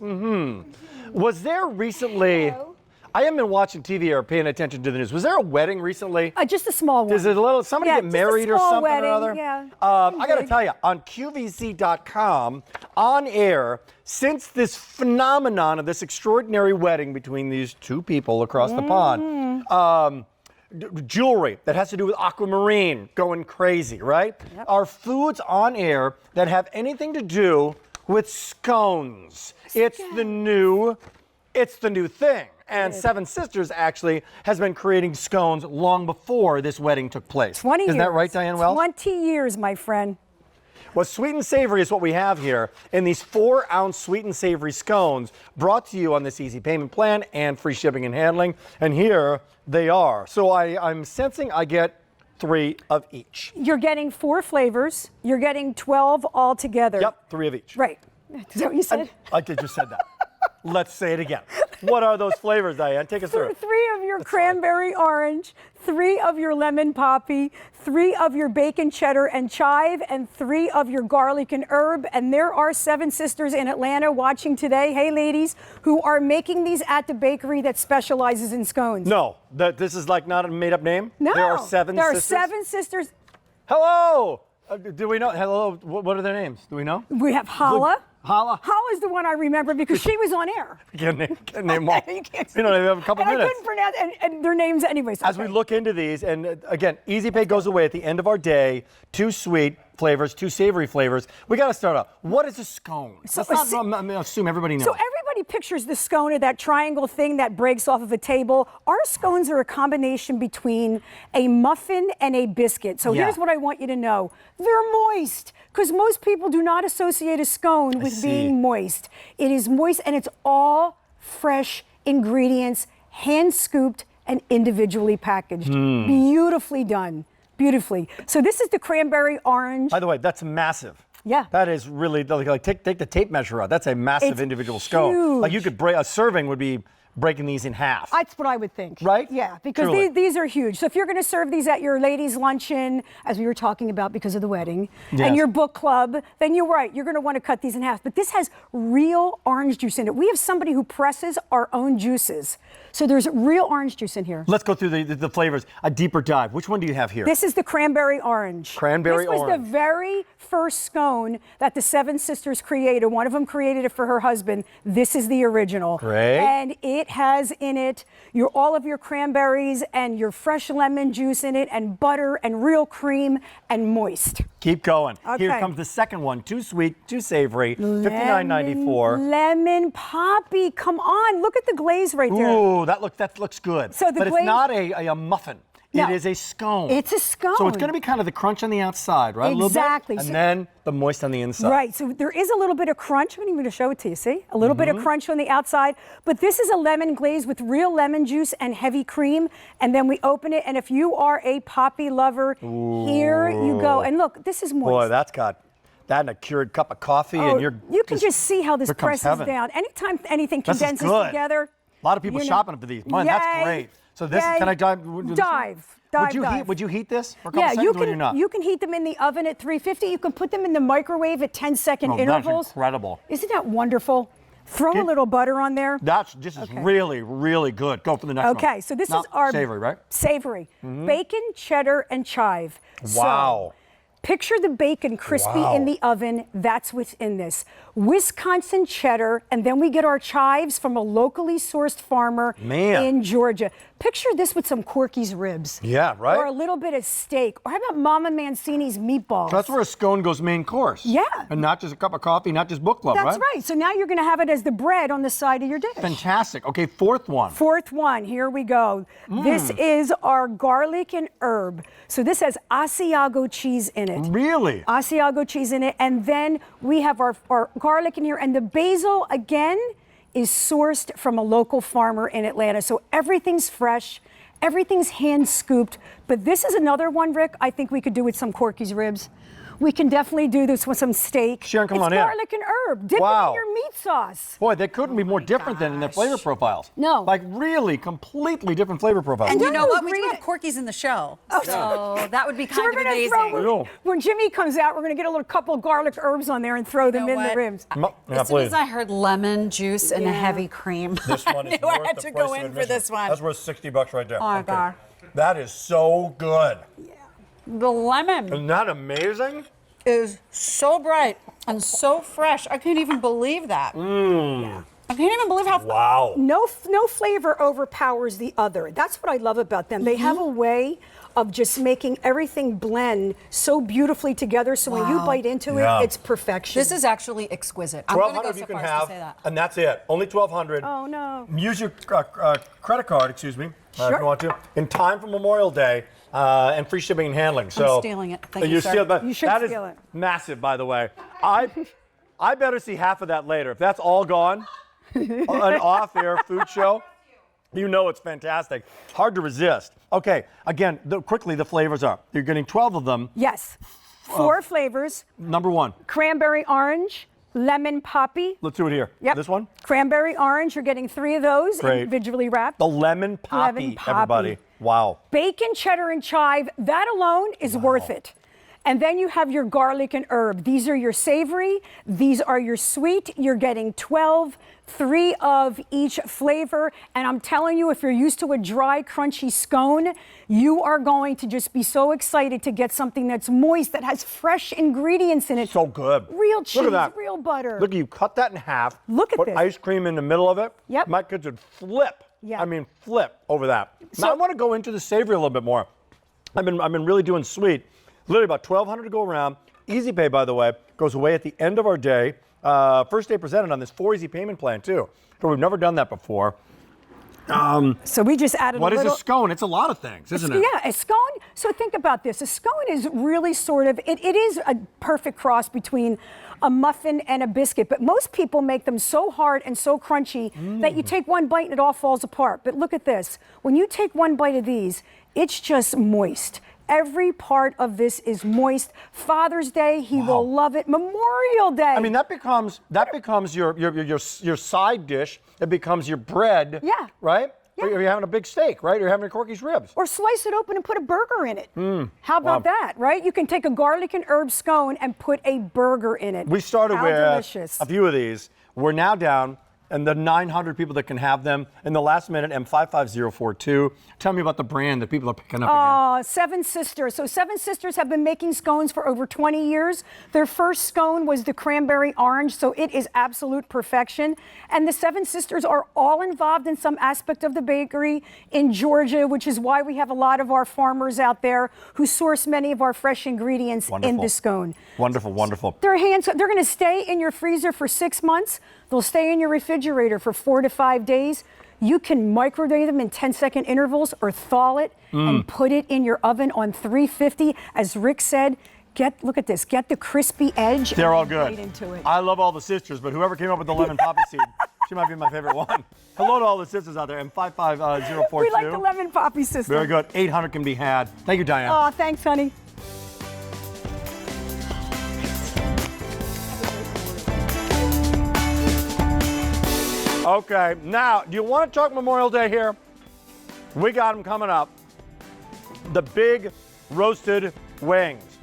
Yes. Was there recently? I haven't been watching TV or paying attention to the news. Was there a wedding recently? Just a small one. Does it somebody get married or something wedding, or other? Yeah. I got to tell you, on QVC.com, on air, since this phenomenon of this extraordinary wedding between these two people across the pond, jewelry that has to do with aquamarine going crazy, right? Yep. Are foods on air that have anything to do with scones. It's the new thing. And Seven Sisters actually has been creating scones long before this wedding took place. 20 years. Is that right, Diane Wells? 20 years, my friend. Well, sweet and savory is what we have here in these 4-ounce sweet and savory scones brought to you on this easy payment plan and free shipping and handling. And here they are. So I'm sensing I get 3 of each. You're getting 4 flavors. You're getting 12 altogether. Yep, 3 of each. Right. Is that what you said? I just said that. Let's say it again. What are those flavors, Diane? Take us through. 3 of your cranberry orange, 3 of your lemon poppy, 3 of your bacon cheddar and chive, and 3 of your garlic and herb. And there are 7 sisters in Atlanta watching today, hey ladies, who are making these at the bakery that specializes in scones. No, this is like not a made-up name? No. There are 7 there sisters? There are 7 sisters. Hello! Do we know? Hello, what are their names? Do we know? We have Hala. Hala? Hala's the one I remember because she was on air. Can't name all. You can't You know, they have a couple and minutes. I couldn't pronounce and their names anyways. As we look into these, and again, Easy Pay goes away at the end of our day. 2 sweet flavors, 2 savory flavors. We got to start off. What is a scone? Let's not assume everybody knows. So everybody pictures the scone or that triangle thing that breaks off of a table. Our scones are a combination between a muffin and a biscuit. So here's what I want you to know. They're moist because most people do not associate a scone with being moist. It is moist and it's all fresh ingredients, hand scooped and individually packaged. Beautifully done. Beautifully. So this is the cranberry orange. By the way, that's massive. Yeah. That is really, like take the tape measure out. That's a massive individual scone. Huge. Like you could break, a serving would be breaking these in half. That's what I would think. Right? Yeah, because these are huge. So if you're going to serve these at your ladies' luncheon, as we were talking about because of the wedding, and your book club, then you're right. You're going to want to cut these in half. But this has real orange juice in it. We have somebody who presses our own juices. So there's real orange juice in here. Let's go through the flavors, a deeper dive. Which one do you have here? This is the cranberry orange. Cranberry orange. This was the very first scone that the 7 sisters created. One of them created it for her husband. This is the original. Great. And it has in it all of your cranberries and your fresh lemon juice in it and butter and real cream and moist. Keep going. Okay. Here comes the second one. 2 sweet, 2 savory, $59.94. Lemon poppy. Come on. Look at the glaze right there. Ooh, that looks good. So the but glaze, it's not a muffin. No. It is a scone. It's a scone. So it's going to be kind of the crunch on the outside, right? Exactly. A little bit, and then the moist on the inside. Right. So there is a little bit of crunch. I'm even going to show it to you. See? A little bit of crunch on the outside. But this is a lemon glaze with real lemon juice and heavy cream. And then we open it. And if you are a poppy lover, here you go. And look, this is moist. Boy, that's got that and a cured cup of coffee. And you can just see how this presses heaven. down. Anytime anything condenses together. A lot of people shopping for these. Man, that's great. So this, can I dive? Would you heat this for a couple seconds, or would you not? You can heat them in the oven at 350. You can put them in the microwave at 10-second intervals. That's incredible. Isn't that wonderful? Throw a little butter on there. This is really, really good. Go for the next one. Okay, so this is our savory, right? Savory. Bacon, cheddar, and chive. Wow. So, picture the bacon crispy in the oven. That's what's in this. Wisconsin cheddar, and then we get our chives from a locally sourced farmer in Georgia. Picture this with some Corky's ribs. Yeah, right? Or a little bit of steak. Or how about Mama Mancini's meatballs? So that's where a scone goes main course. Yeah. And not just a cup of coffee, not just book club, right? That's right. So now you're going to have it as the bread on the side of your dish. Fantastic. Okay, fourth one. Fourth one. Here we go. This is our garlic and herb. So this has Asiago cheese in it. Really? Asiago cheese in it. And then we have our garlic in here. And the basil, again, is sourced from a local farmer in Atlanta. So everything's fresh, everything's hand scooped. But this is another one, Rick, I think we could do with some Corky's ribs. We can definitely do this with some steak. Sharon, come it's on in. garlic and herb. Dip it in your meat sauce. Boy, they couldn't be more different than in their flavor profiles. No. Like really completely different flavor profiles. And you know what? We do read have it. Corky's in the show. So that would be So we're kind of gonna amazing. when Jimmy comes out, we're going to get a little couple garlic herbs on there and throw them You in know the what? ribs. As soon as I heard lemon juice and a heavy cream, This one I is knew I worth had the to price go of in for admission. this one. That's worth $60 right there. Oh my God. That is so good. The lemon Isn't that amazing? is so bright and so fresh. I can't even believe that. I can't even believe how Wow. No flavor overpowers the other. That's what I love about them. They have a way of just making everything blend so beautifusely together. So when you bite into Yeah. it, it's perfection. this is actually exquisite. I'm going to go 1,200 so you can far as have, to say that. and that's it. Only 1,200. Oh no. Use your credit card, excuse me, if Sure. you want to, in time for Memorial Day, and free shipping and handling. So stealing it. Thank you, sir. You should that is steal it. massive, by the way. I better see half of that later. If that's all gone, an off-air food show, you know it's fantastic. Hard to resist. Okay, again, quickly the flavors are. You're getting 12 of them. Yes. 4 flavors: Number one, cranberry orange, lemon poppy. let's do it here. Yep. This one, Cranberry orange. You're getting 3 of those Great. individually wrapped. the lemon poppy, Lemon poppy. everybody. Wow. Bacon, cheddar, and chive. That alone is worth it. And then you have your garlic and herb. These are your savory. These are your sweet. You're getting 12, 3 of each flavor. And I'm telling you, if you're used to a dry, crunchy scone, you are going to just be so excited to get something that's moist, that has fresh ingredients in it. So good. Real cheese, Look at that. real butter. Look, you cut that in half. Look at put this. ice cream in the middle of it. Yep. My kids would flip. Yeah. I mean, flip over that. So- now I want to go into the savory a little bit more. I've been really doing sweet. Literally about 1,200 to go around. Easy Pay, by the way, goes away at the end of our day. First day presented on this 4 easy payment plan too. So we've never done that before. So we just added What a is little. a scone? It's a lot of things, isn't it? Yeah, a scone. So think about this. A scone is really sort of, it is a perfect cross between a muffin and a biscuit, but most people make them so hard and so crunchy that you take one bite and it all falls apart. But look at this. When you take one bite of these, it's just moist. Every part of this is moist. Father's Day, he will love it. Memorial Day. I mean, that becomes your side dish. It becomes your bread. Yeah. Right? Yeah. Or you're having a big steak, right? You're having Corky's ribs. Or slice it open and put a burger in it. How about that, right? You can take a garlic and herb scone and put a burger in it. We started How with delicious. a few of these. We're now down, and the 900 people that can have them in the last minute, M55042. Tell me about the brand that people are picking up again. Seven Sisters. So Seven Sisters have been making scones for over 20 years. Their first scone was the Cranberry Orange, so it is absolute perfection. And the Seven Sisters are all involved in some aspect of the bakery in Georgia, which is why we have a lot of our farmers out there who source many of our fresh ingredients in the scone. Wonderful, wonderful. They're going to stay in your freezer for 6 months. They'll stay in your refrigerator for 4 to 5 days. You can microwave them in 10-second intervals or thaw it and put it in your oven on 350. As Rick said, look at this, get the crispy edge. They're all and good. bite into it. I love all the sisters, but whoever came up with the lemon poppy seed, she might be my favorite one. Hello to all the sisters out there, M55042. We like the lemon poppy system. Very good. 800 can be had. Thank you, Diane. Oh, thanks, honey. Okay, now, do you want to talk Memorial Day here? We got them coming up. The big roasted wings.